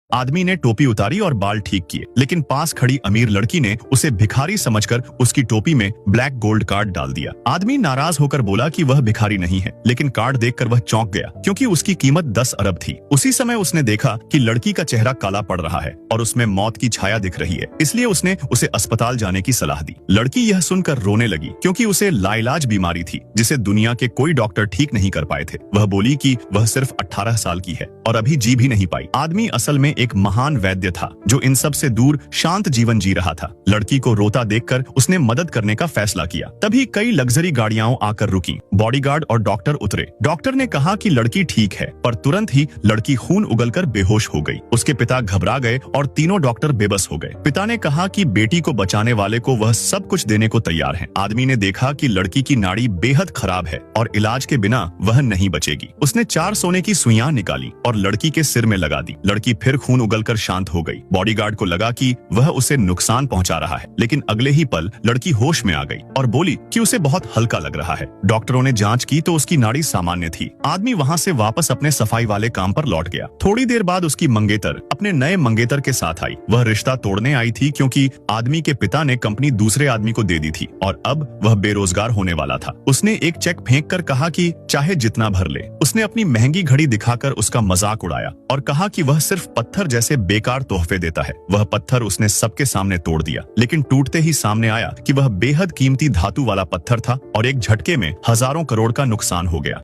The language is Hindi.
आदमी ने टोपी उतारी और बाल ठीक किए, लेकिन पास खड़ी अमीर लड़की ने उसे भिखारी समझकर उसकी टोपी में ब्लैक गोल्ड कार्ड डाल दिया। आदमी नाराज होकर बोला कि वह भिखारी नहीं है, लेकिन कार्ड देखकर वह चौंक गया क्योंकि उसकी कीमत 10 अरब थी। उसी समय उसने देखा कि लड़की का चेहरा काला पड़ रहा है और उसमें मौत की छाया दिख रही है, इसलिए उसने उसे अस्पताल जाने की सलाह दी। लड़की यह सुनकर रोने लगी क्योंकि उसे लाइलाज बीमारी थी जिसे दुनिया के कोई डॉक्टर ठीक नहीं कर पाए थे। वह बोली कि वह सिर्फ 18 साल की है और अभी जी भी नहीं पाई। आदमी असल में एक महान वैद्य था जो इन सब से दूर शांत जीवन जी रहा था। लड़की को रोता देखकर उसने मदद करने का फैसला किया। तभी कई लग्जरी गाड़ियां आकर रुकी। बॉडीगार्ड और डॉक्टर उतरे। डॉक्टर ने कहा कि लड़की ठीक है, पर तुरंत ही लड़की खून उगलकर बेहोश हो गई। उसके पिता घबरा गए और तीनों डॉक्टर बेबस हो गए। पिता ने कहा कि बेटी को बचाने वाले को वह सब कुछ देने को तैयार है। आदमी ने देखा कि लड़की की नाड़ी बेहद खराब है और इलाज के बिना वह नहीं बचेगी। उसने 4 सोने की सुइयां निकाली और लड़की के सिर में लगा दी। लड़की फिर खून उगलकर शांत हो गई। बॉडीगार्ड को लगा कि वह उसे नुकसान पहुंचा रहा है, लेकिन अगले ही पल लड़की होश में आ गई और बोली कि उसे बहुत हल्का लग रहा है। डॉक्टरों ने जांच की तो उसकी नाड़ी सामान्य थी। आदमी वहां से वापस अपने सफाई वाले काम पर लौट गया। थोड़ी देर बाद उसकी मंगेतर अपने नए मंगेतर के साथ आई। वह रिश्ता तोड़ने आई थी क्योंकि आदमी के पिता ने कंपनी दूसरे आदमी को दे दी थी और अब वह बेरोजगार होने वाला था। उसने एक चेक फेंक कर कहा कि चाहे जितना भर ले। उसने अपनी महंगी घड़ी दिखाकर उसका मजाक उड़ाया और कहा कि वह सिर्फ पत्थर जैसे बेकार तोहफे देता है। वह पत्थर उसने सबके सामने तोड़ दिया, लेकिन टूटते ही सामने आया कि वह बेहद कीमती धातु वाला पत्थर था और एक झटके में हजारों करोड़ का नुकसान हो गया।